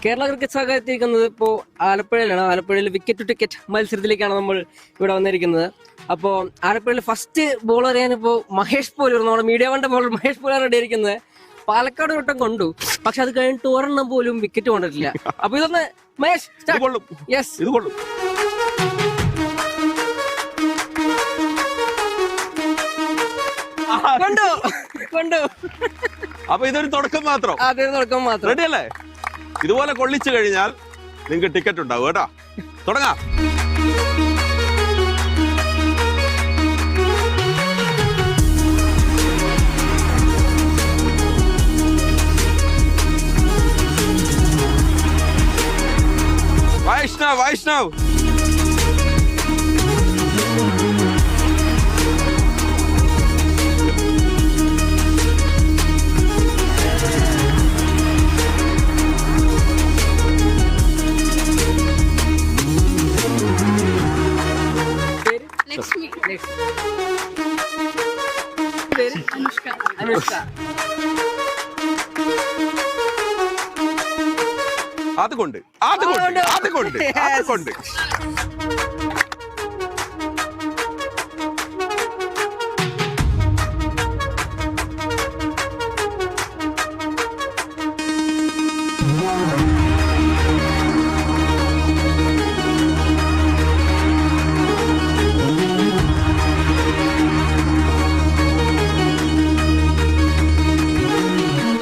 Kerala cricket സംഘം എത്തിയിരിക്കുന്നത് ഇപ്പോൾ ആലപ്പുഴയിലാണ്. ആലപ്പുഴയിൽ വിക്കറ്റ് ടു ടിക്കറ്റ് മത്സരത്തിലേക്കാണ് നമ്മൾ ഇവിടെ വന്നിരിക്കുന്നത്. അപ്പോൾ ആലപ്പുഴയിൽ ഫസ്റ്റ് ബോൾ എറിയാനിപ്പോൾ മഹേഷ് പോലൂർ, നമ്മുടെ മീഡിയ വണ്ട ബോളർ മഹേഷ് പോലൂർ റെഡിയിരിക്കുന്നത്. പാലക്കാട് വട്ടം കൊണ്ടു, പക്ഷെ അത് കഴിഞ്ഞിട്ട് ഒരെണ്ണം പോലും വിക്കറ്റ് കൊണ്ടിട്ടില്ല. അപ്പൊ ഇതൊന്ന് മഹേഷ് യെസ് ഇത് കൊള്ളും. കൊണ്ടു കൊണ്ടു. അപ്പൊ ഇതൊരു തുടക്കം മാത്രം, അതൊരു തുടക്കം മാത്രം. റെഡി അല്ലേ? ഇതുപോലെ കൊള്ളിച്ചു കഴിഞ്ഞാൽ നിങ്ങൾക്ക് ടിക്കറ്റ് ഉണ്ടാവും കേട്ടോ. തുടങ്ങാം. വൈഷ്ണവ് വൈഷ്ണവ് ലക്ഷ്മി. പേര് അനുഷ്ക. അനുഷ്ക. അതുകൊണ്ട് അതുകൊണ്ട് അതുകൊണ്ട് അതുകൊണ്ട്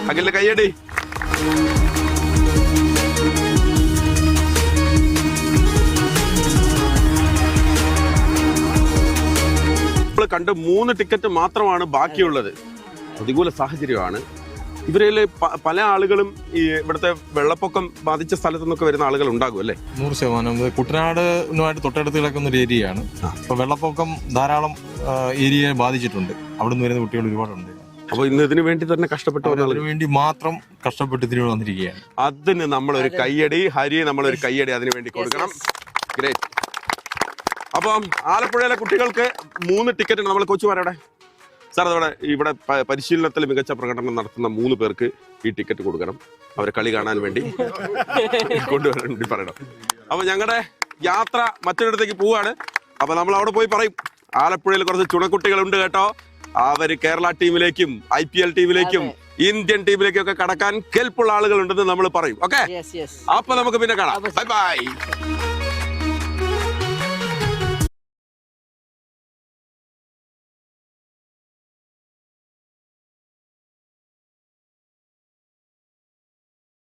അഖിലിന്റെ കയ്യടി. കണ്ട് 3 ടിക്കറ്റ് മാത്രമാണ് ബാക്കിയുള്ളത്. പ്രതികൂല സാഹചര്യമാണ്. ഇവരിൽ പല ആളുകളും ഈ ഇവിടുത്തെ വെള്ളപ്പൊക്കം ബാധിച്ച സ്ഥലത്തു നിന്നൊക്കെ വരുന്ന ആളുകൾ ഉണ്ടാകും അല്ലേ? 100%. കുട്ടനാടുമായിട്ട് തൊട്ടടുത്ത് കിടക്കുന്ന ഒരു ഏരിയയാണ്. അപ്പൊ വെള്ളപ്പൊക്കം ധാരാളം ഏരിയയെ ബാധിച്ചിട്ടുണ്ട്. അവിടെ നിന്ന് വരുന്ന കുട്ടികൾ ഒരുപാടുണ്ട്. അപ്പൊ ഇന്ന് ഇതിനു വേണ്ടി തന്നെ കഷ്ടപ്പെട്ടു, അതിനു വേണ്ടി മാത്രം കഷ്ടപ്പെട്ട് ഇതിനു വന്നിരിക്കുകയാണ്. അതിന് നമ്മളൊരു കയ്യടി, ഹരിയെ നമ്മളൊരു കയ്യടി അതിനു വേണ്ടി കൊടുക്കണം. ഗ്രേറ്റ്. അപ്പം ആലപ്പുഴയിലെ കുട്ടികൾക്ക് 3 ടിക്കറ്റ് നമ്മൾ കൊച്ചുമാരുടെ സാർ അതോടെ ഇവിടെ പരിശീലനത്തിൽ മികച്ച പ്രകടനം നടത്തുന്ന 3 പേർക്ക് ഈ ടിക്കറ്റ് കൊടുക്കണം. അവരെ കളി കാണാൻ വേണ്ടി കൊണ്ടുവരാൻ വേണ്ടി പറയണം. അപ്പൊ ഞങ്ങളുടെ യാത്ര മറ്റൊരിടത്തേക്ക് പോവാണ്. അപ്പൊ നമ്മൾ അവിടെ പോയി പറയും ആലപ്പുഴയിൽ കുറച്ച് ചുണക്കുട്ടികളുണ്ട് കേട്ടോ, അവര് കേരള ടീമിലേക്കും IPL ടീമിലേക്കും ഇന്ത്യൻ ടീമിലേക്കും ഒക്കെ കടക്കാൻ കെൽപ്പുള്ള ആളുകൾ ഉണ്ടെന്ന് നമ്മൾ പറയും. ഓക്കെ, അപ്പൊ നമുക്ക് പിന്നെ കാണാം. Bye bye.